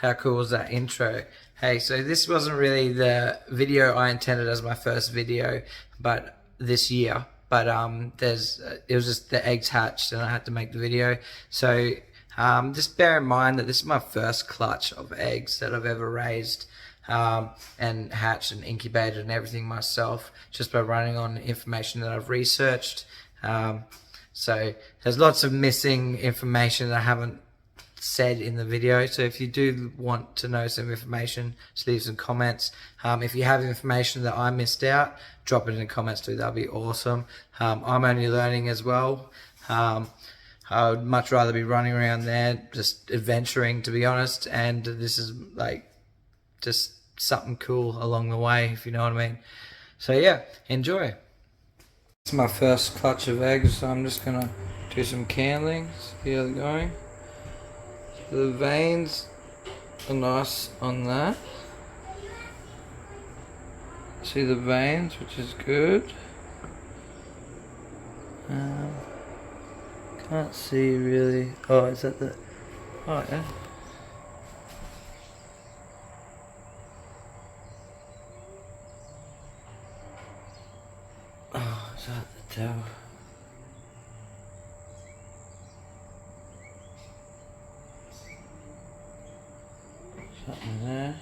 How cool was that intro? Hey, so this wasn't really the video I intended as my first video, but this year. But it was just the eggs hatched, and I had to make the video. So just bear in mind that this is my first clutch of eggs that I've ever raised, and hatched and incubated and everything myself, just by running on information that I've researched. So there's lots of missing information that I haven't said in the video, so if you do want to know some information, just leave some comments. If you have information that I missed out, drop it in the comments too. That'll be awesome. I'm only learning as well. I would much rather be running around there just adventuring, to be honest, and this is like just something cool along the way, if you know what I mean. So yeah, enjoy. It's my first clutch of eggs, so I'm just gonna do some candling, see how they're going. The veins are nice on that. See the veins, which is good. Can't see really. Oh, is that the... Oh, yeah. Oh, is that the tail? Something there.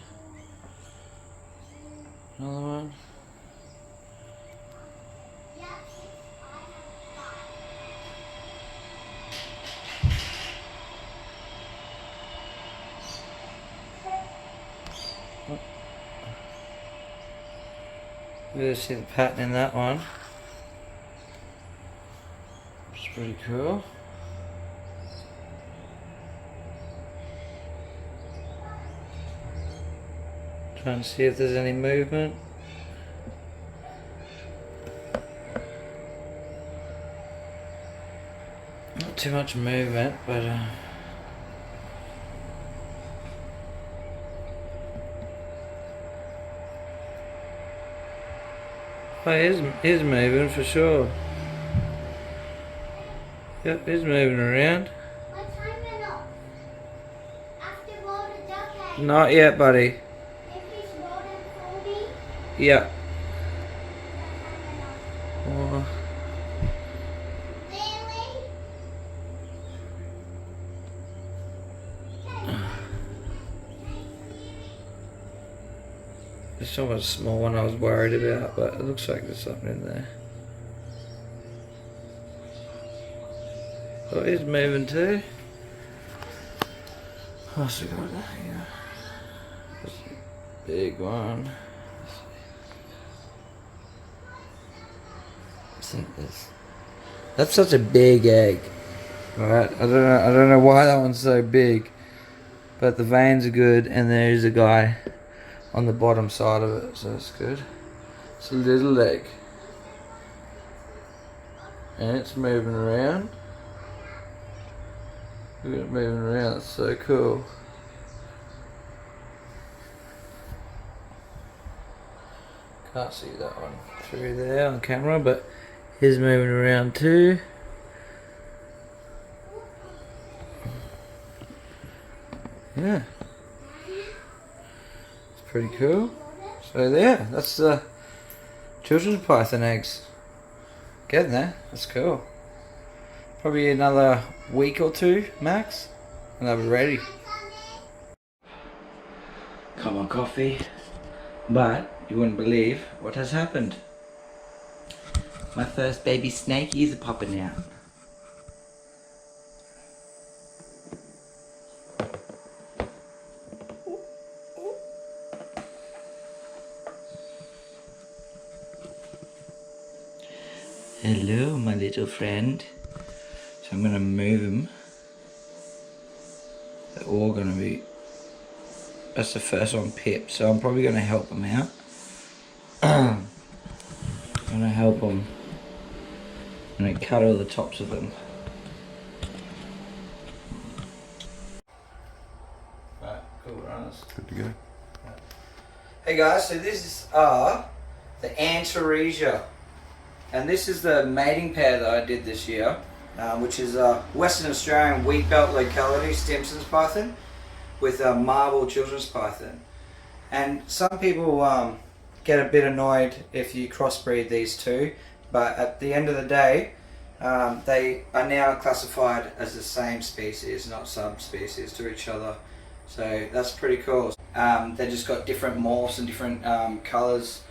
Another one. You see the pattern in that one. It's pretty cool. Trying to see if there's any movement. Not too much movement, but oh, it is moving for sure. Yep, it's moving around. Not yet, buddy. Yeah. Oh. There's so much small one I was worried about, but it looks like there's something in there. Oh, it's moving too. Oh, so got that here. That's a big one. That's such a big egg. Alright, I don't know why that one's so big. But the veins are good, and there's a guy on the bottom side of it, so that's good. It's a little egg. And it's moving around. Look at it moving around, that's so cool. Can't see that one through there on camera, but he's moving around too. Yeah. It's pretty cool. So there, that's the children's python eggs. Getting there, that's cool. Probably another week or two max, and they'll be ready. Come on, coffee. But you wouldn't believe what has happened. My first baby snakies are popping out. Hello, my little friend. So I'm gonna move them. They're all gonna be... That's the first one pipped, so I'm probably gonna help them out. I'm gonna help them. I'm gonna cut all the tops of them. Right, cool, runners. Good to go. Hey guys, so this are the Antaresia. And this is the mating pair that I did this year, which is a Western Australian Wheatbelt locality, Stimson's python. with a marble children's python. And some people get a bit annoyed if you crossbreed these two, but at the end of the day, they are now classified as the same species, not subspecies to each other. So that's pretty cool. They just got different morphs and different colours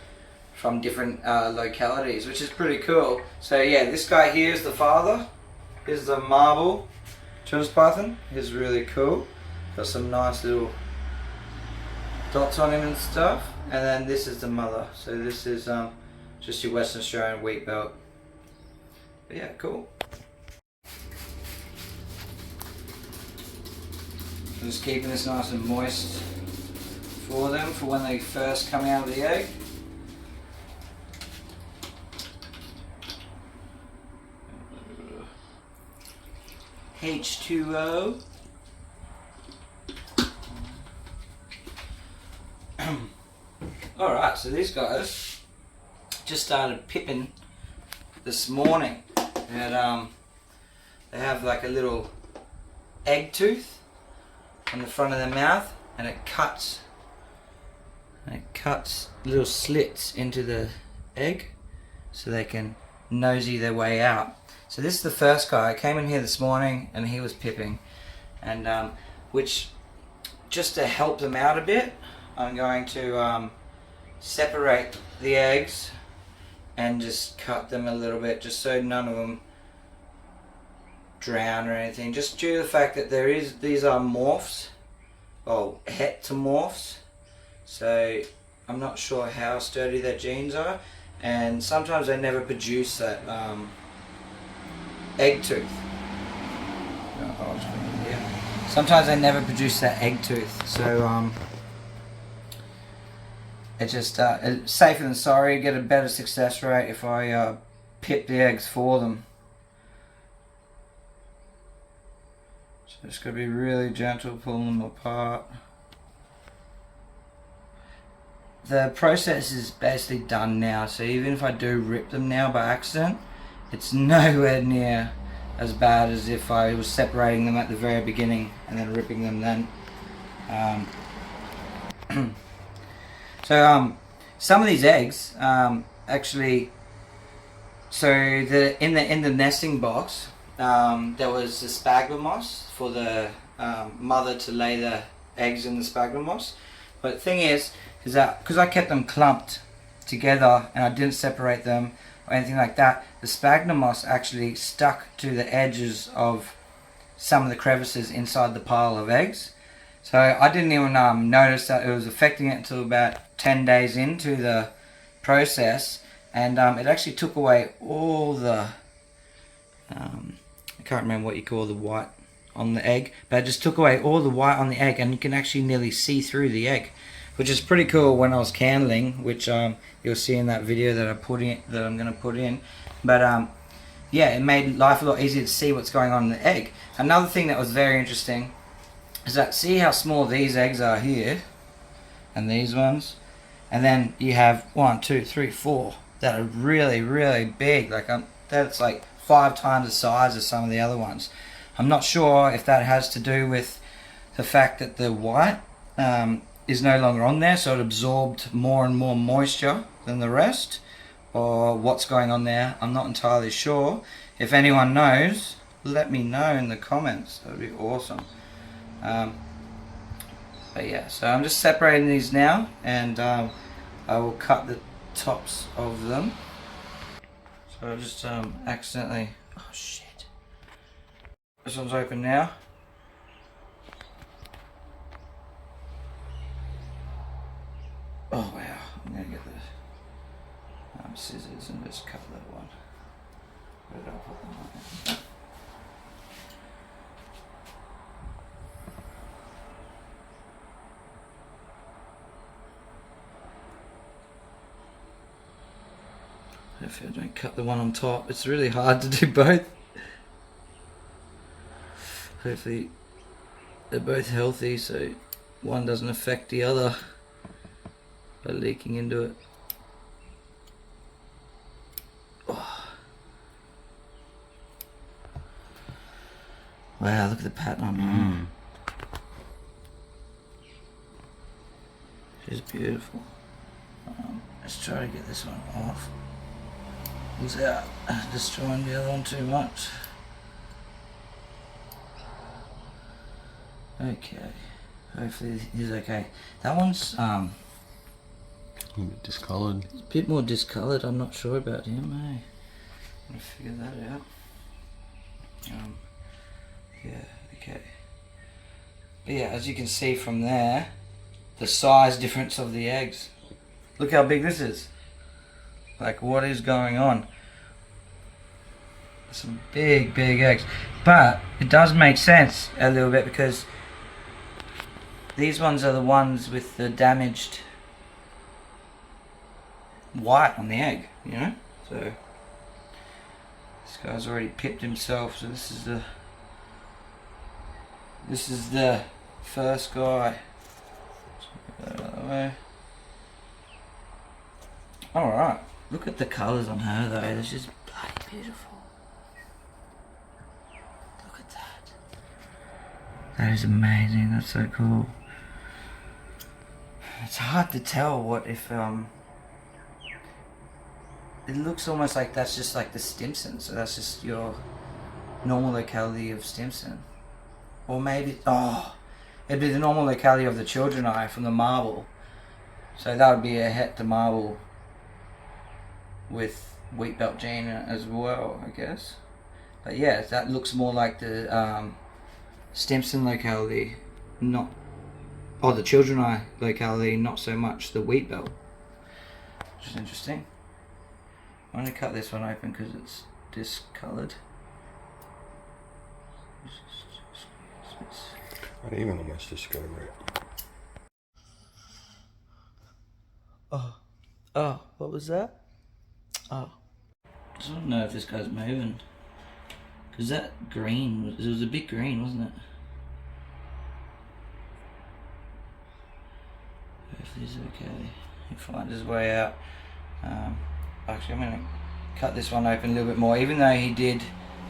from different localities, which is pretty cool. So yeah, this guy here is the father. Here's the marble children's python. He's really cool. Got some nice little dots on him and stuff. And then this is the mother. So this is just your Western Australian Wheatbelt. But yeah, cool. Just keeping this nice and moist for them for when they first come out of the egg. H2O. Alright, so these guys just started pipping this morning. And they have like a little egg tooth on the front of their mouth, and it cuts little slits into the egg so they can nosy their way out. So this is the first guy. I came in here this morning and he was pipping, and which, just to help them out a bit, I'm going to separate the eggs and just cut them a little bit, just so none of them drown or anything, just due to the fact that these are morphs, or heteromorphs, so I'm not sure how sturdy their genes are, and sometimes they never produce that egg tooth. Sometimes they never produce that egg tooth, so it's just it's safer than sorry. Get a better success rate if I pip the eggs for them. So just got to be really gentle pulling them apart. The process is basically done now, so even if I do rip them now by accident, it's nowhere near as bad as if I was separating them at the very beginning and then ripping them then. So some of these eggs actually, so in the nesting box, there was the sphagnum moss for the mother to lay the eggs in the sphagnum moss. But the thing is that because I kept them clumped together and I didn't separate them or anything like that, the sphagnum moss actually stuck to the edges of some of the crevices inside the pile of eggs. So I didn't even notice that it was affecting it until about 10 days into the process, and it actually took away all the, I can't remember what you call the white on the egg, but it just took away all the white on the egg, and you can actually nearly see through the egg, which is pretty cool when I was candling, which you'll see in that video that I'm going to put in. But yeah, it made life a lot easier to see what's going on in the egg. Another thing that was very interesting is that, see how small these eggs are here, and these ones, and then you have 1, 2, 3, 4 that are really, really big. Like that's like 5 times the size of some of the other ones. I'm not sure if that has to do with the fact that the white is no longer on there, so it absorbed more and more moisture than the rest, or what's going on there. I'm not entirely sure. If anyone knows, let me know in the comments. That would be awesome. But yeah, so I'm just separating these now, and I will cut the tops of them. So I just accidentally, oh shit, this one's open now. Oh wow, I'm gonna get the scissors and just cut that one. Where did I put them on? Hopefully I don't cut the one on top. It's really hard to do both. Hopefully they're both healthy, so one doesn't affect the other by leaking into it. Oh. Wow, look at the pattern on them. She's beautiful. Let's try to get this one off without destroying the other one too much. Okay, hopefully he's okay. That one's a bit discoloured. It's a bit more discoloured. I'm not sure about him. I'm gonna figure that out. Yeah, okay. But yeah, as you can see from there, the size difference of the eggs. Look how big this is. Like, what is going on? Some big eggs. But it does make sense a little bit because these ones are the ones with the damaged white on the egg, you know? So this guy's already pipped himself, so this is the first guy. Let's move that out of the way. Alright, look at the colours on her though, they're just bloody beautiful. Look at that. That is amazing, that's so cool. It's hard to tell what if it looks almost like that's just like the Stimson, so that's just your normal locality of Stimson. Or maybe, it'd be the normal locality of the children eye from the marble. So that would be a het to marble with Wheatbelt gene as well, I guess. But yeah, that looks more like the Stimson locality, not, or the children eye locality, not so much the Wheatbelt. Which is interesting. I'm going to cut this one open because it's discoloured. I'd even almost discover it. Oh, what was that? Oh. I just want to know if this guy's moving. Because that green, it was a bit green, wasn't it? Hopefully he's okay. He'll find his way out. Actually, I'm going to cut this one open a little bit more. Even though he did,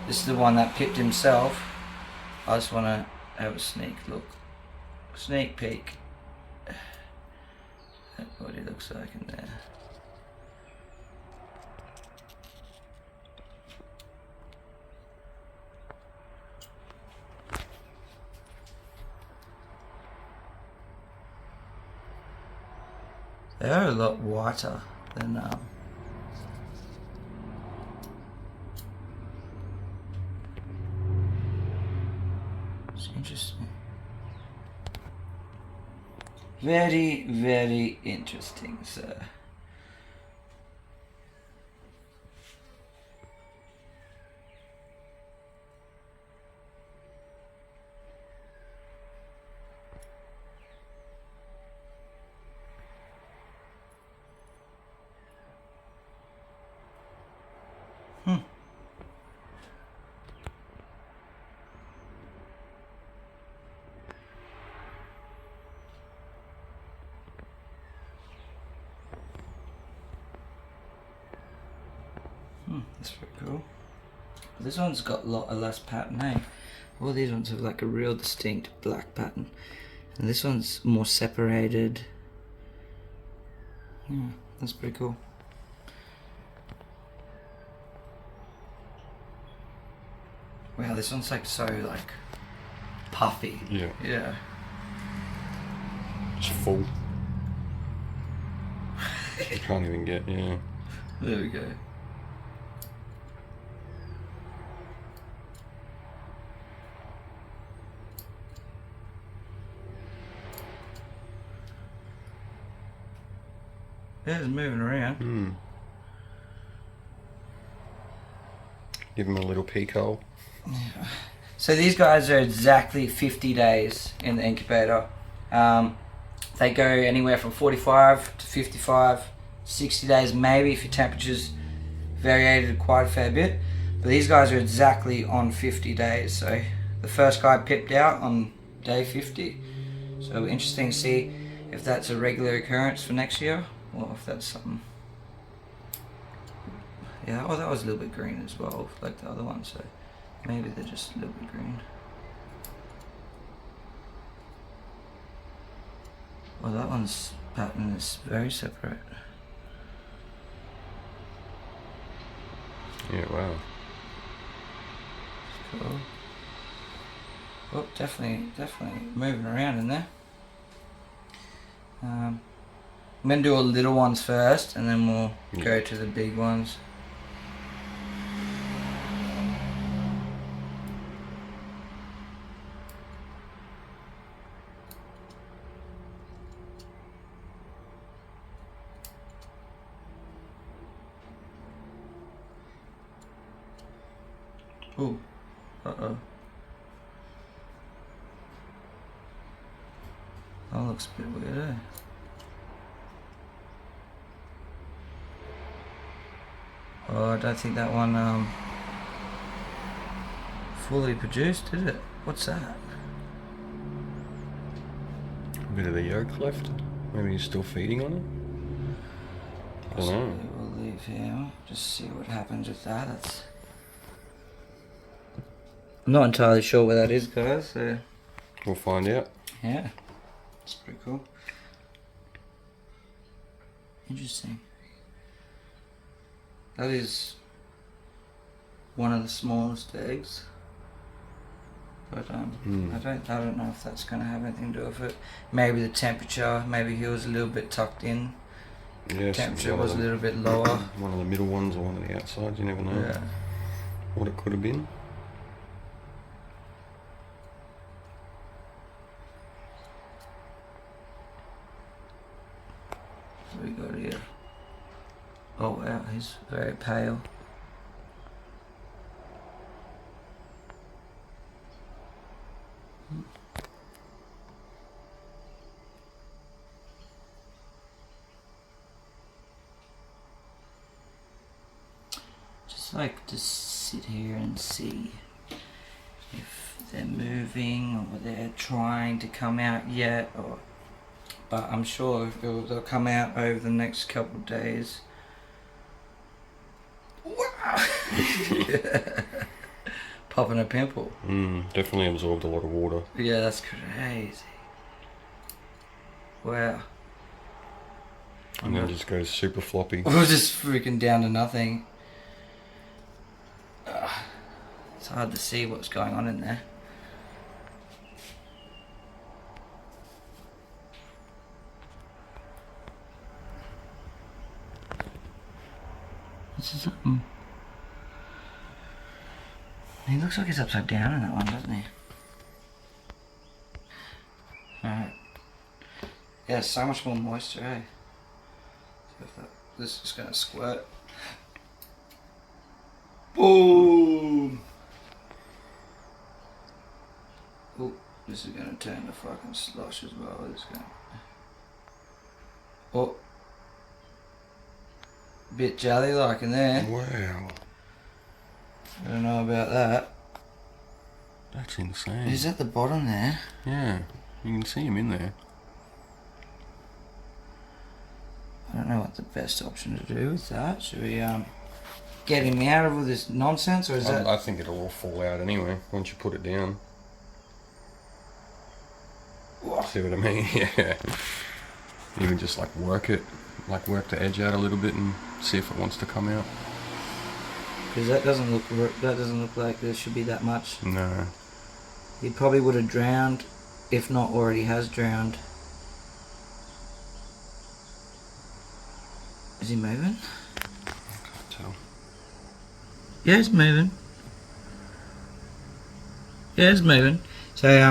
this is the one that pipped himself. I just want to have a sneak look. Sneak peek. That's what he looks like in there. They are a lot whiter than it's interesting. Very interesting, sir. That's very cool. This one's got a lot less pattern, eh? All these ones have like a real distinct black pattern. And this one's more separated. Yeah, that's pretty cool. Wow, this one's like so like puffy. Yeah. Yeah. It's full. You can't even get, yeah. There we go. Yeah, it's moving around. Give them a little peek hole. Yeah. So these guys are exactly 50 days in the incubator. They go anywhere from 45 to 55, 60 days maybe if your temperature's variated quite a fair bit. But these guys are exactly on 50 days. So the first guy pipped out on day 50. So interesting to see if that's a regular occurrence for next year. Or if that's something. Yeah, oh, that was a little bit green as well, like the other one, so maybe they're just a little bit green. Oh, that one's pattern is very separate. Yeah, wow. Cool. Oh, definitely moving around in there. I'm going to do all the little ones first, and then we'll go to the big ones. Ooh, uh-oh. That looks a bit weird, eh? Oh, I don't think that one fully produced, did it? What's that? A bit of the yolk left. Maybe he's still feeding on it. I don't know. We'll leave here. Just see what happens with that. I'm not entirely sure where that is, guys. So We'll find out. yeah, it's pretty cool. Interesting. That is one of the smallest eggs, but I don't know if that's going to have anything to do with it. Maybe the temperature. Maybe he was a little bit tucked in. Yes, Temperature was a little bit lower. One of the middle ones or one of the outsides. You never know what it could have been. What we got here? Oh wow, he's very pale. Just like to sit here and see if they're moving or they're trying to come out yet, but I'm sure they'll come out over the next couple of days. Wow! Popping a pimple. Definitely absorbed a lot of water. Yeah, that's crazy. Wow. And then just goes super floppy. We're just freaking down to nothing. It's hard to see what's going on in there. This is something. He looks like he's upside down in that one, doesn't he? Alright. Yeah, so much more moisture, eh? This is gonna squirt. Boom! Oh, this is gonna turn to fucking slosh as well. This guy. Oh. Bit jelly like in there. Wow. I don't know about that. That's insane. Is at the bottom there? Yeah, you can see him in there. I don't know what the best option to do with that. Should we get him out of all this nonsense, or is that? I think it'll all fall out anyway once you put it down. What? See what I mean? Yeah. You can just like work it, like work the edge out a little bit and see if it wants to come out. Because that doesn't look like there should be that much. No. He probably would have drowned, if not already has drowned. Is he moving? I can't tell. Yeah, he's moving. Yeah, he's moving. So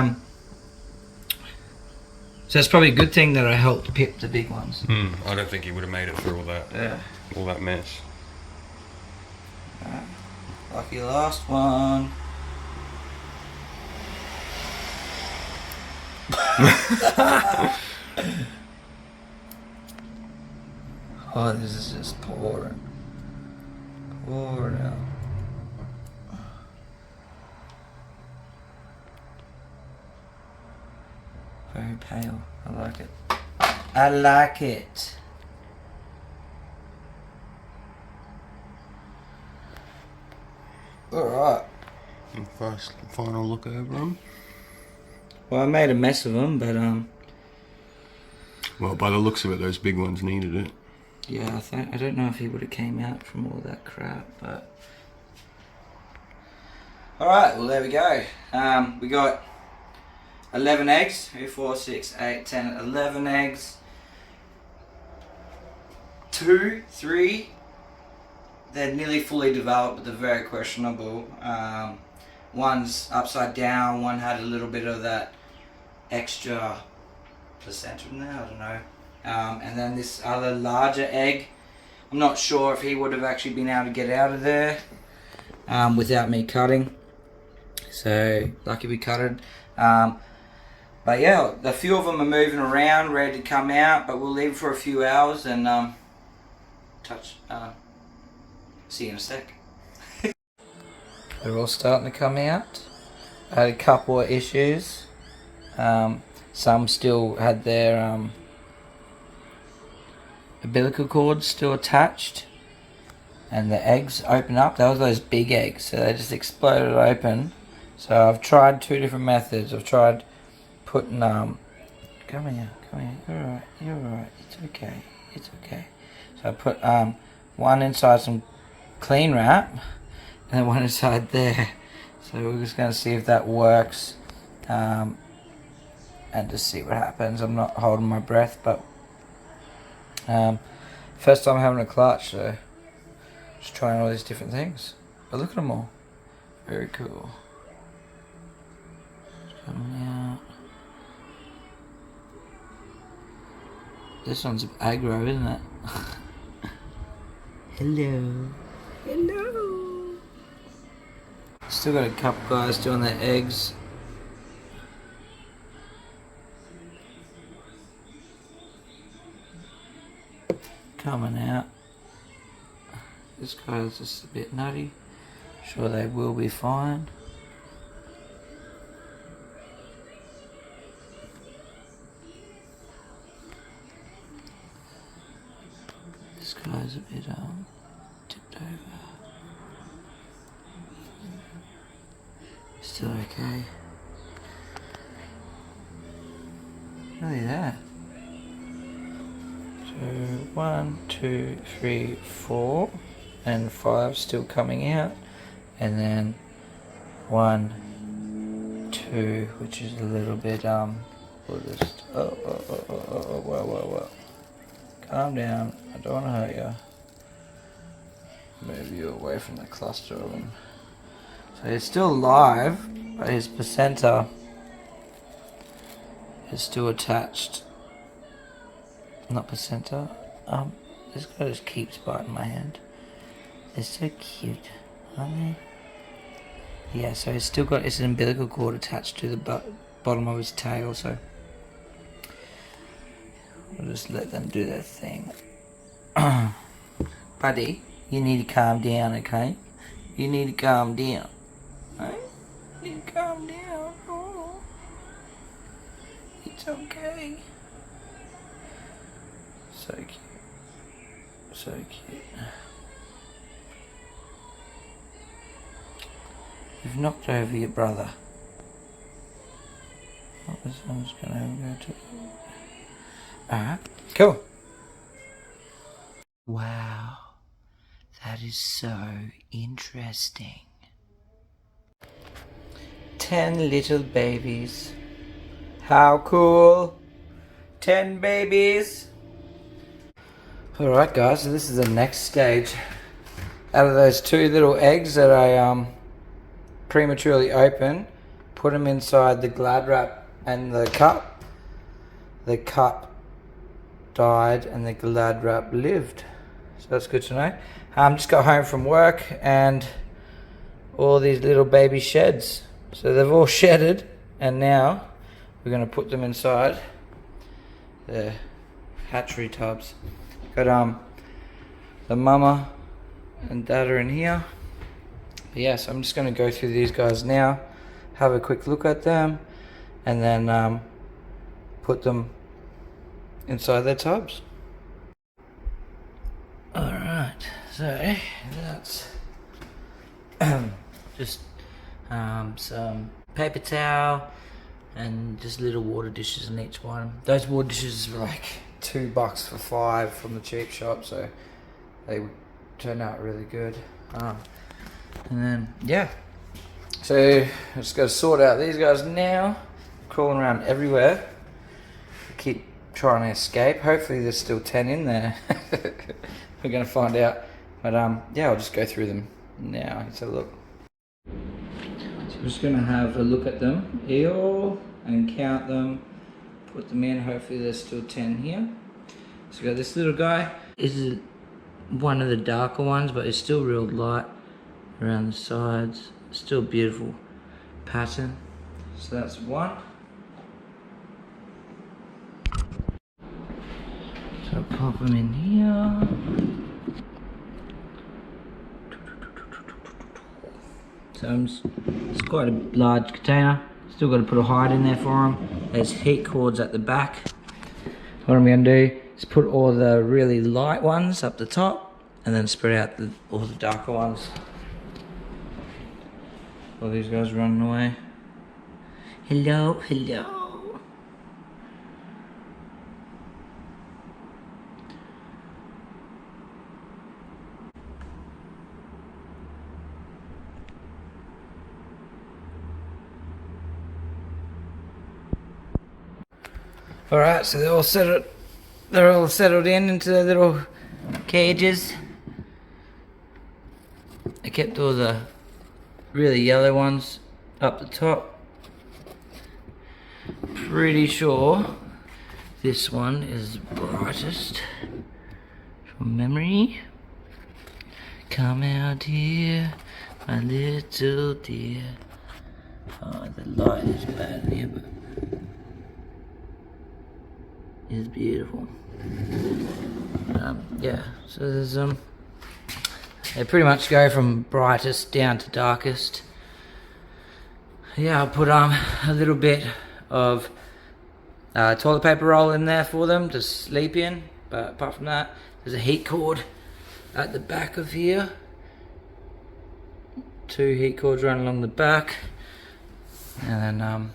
it's probably a good thing that I helped pip the big ones. I don't think he would have made it through all that. Yeah. All that mess. Lucky last one. Oh, this is just pouring. Pouring out. Very pale. I like it. I like it. Alright. First, final look over him. Well, I made a mess of them, but Well, by the looks of it, those big ones needed it. Yeah, I don't know if he would have came out from all that crap, but... Alright, well there we go. We got 11 eggs. 2, 4, 6, 8, 10, 11 eggs. 2, 3, they're nearly fully developed, but they're very questionable. One's upside down, one had a little bit of that extra placenta in there, I don't know. And then this other larger egg, I'm not sure if he would have actually been able to get out of there without me cutting. So, lucky we cut it. But yeah, a few of them are moving around, ready to come out, but we'll leave it for a few hours and see you in a sec. They're all starting to come out. I had a couple of issues. Some still had their umbilical cords still attached, and the eggs open up. That was those big eggs, so they just exploded open. So I've tried 2 different methods. I've tried putting come here, you're alright, it's okay. So I put one inside some clean wrap and then one inside there. So we're just going to see if that works and just see what happens. I'm not holding my breath, but first time having a clutch, so just trying all these different things. But look at them all, very cool. Coming out. This one's aggro, isn't it? Hello. Still got a couple guys doing their eggs. Coming out. This guy's just a bit nutty. Sure they will be fine. This guy's a bit tipped over. Still okay. Look at that. So 1, 2, 3, 4, and 5 still coming out, and then 1, 2, which is a little bit we'll just whoa. Calm down, I don't want to hurt you. Move you away from the cluster of them. So he's still alive, but his placenta is still attached. Not placenta. This guy just keeps biting my hand. They're so cute, aren't they? Yeah, so he's still got his umbilical cord attached to the bottom of his tail, so we'll just let them do their thing. Buddy, you need to calm down, okay? You need to calm down. Right? You need to calm down. Oh. It's okay. So cute. So cute. You've knocked over your brother. Oh, this one's gonna go to... Alright, cool. Wow, that is so interesting. 10 little babies. How cool. 10 babies. Alright guys, so this is the next stage. Out of those 2 little eggs that I prematurely opened, put them inside the Glad wrap and the cup. The cup died and the Glad wrap lived. So that's good to know. Just got home from work and all these little baby sheds. So they've all shedded, and now we're going to put them inside the hatchery tubs. Got the mama and dad are in here. But yeah, so I'm just going to go through these guys now, have a quick look at them, and then put them inside their tubs. Alright, so that's just some paper towel, and just little water dishes in each one. Those water dishes were like $2 for 5 from the cheap shop, so they turned out really good. And then yeah, so I just got to sort out these guys now, crawling around everywhere. Keep trying to escape. Hopefully there's still 10 in there. We're gonna find out. But yeah, I'll just go through them now. Let's have a look. So we're just gonna have a look at them all and count them, put them in. Hopefully there's still 10 here. So we got this little guy. This is one of the darker ones, but it's still real light around the sides. Still beautiful pattern. So that's one. So pop them in here. So it's quite a large container. Still got to put a hide in there for them. There's heat cords at the back. What I'm going to do is put all the really light ones up the top and then spread out all the darker ones. All these guys running away. Hello, hello. Alright, so they're all settled into their little cages. I kept all the really yellow ones up the top. Pretty sure this one is brightest from memory. Come out here, my little dear. Oh, the light is bad in here, but it's beautiful. Yeah, so there's they pretty much go from brightest down to darkest. Yeah, I'll put a little bit of toilet paper roll in there for them to sleep in, but apart from that, there's a heat cord at the back of here. 2 heat cords running along the back, and then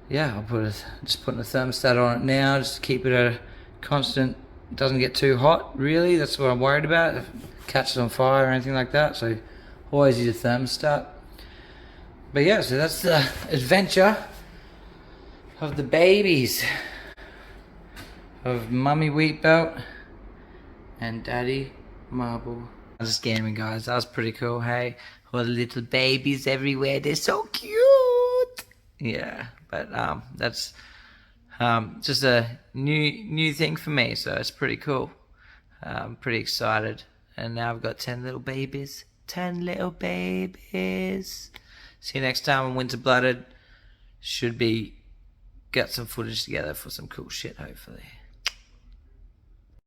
yeah, I'll just putting a thermostat on it now, just to keep it at a constant. It doesn't get too hot, really. That's what I'm worried about. If it catches on fire or anything like that. So always use a thermostat. But yeah, so that's the adventure of the babies of Mummy Wheatbelt and Daddy Marble. I was scamming, guys. That was pretty cool. Hey, all the little babies everywhere. They're so cute. Yeah, but that's just a new thing for me, so it's pretty cool. I'm pretty excited, and now I've got 10 little babies. 10 little babies. See you next time on Winter Blooded. Should be get some footage together for some cool shit, hopefully.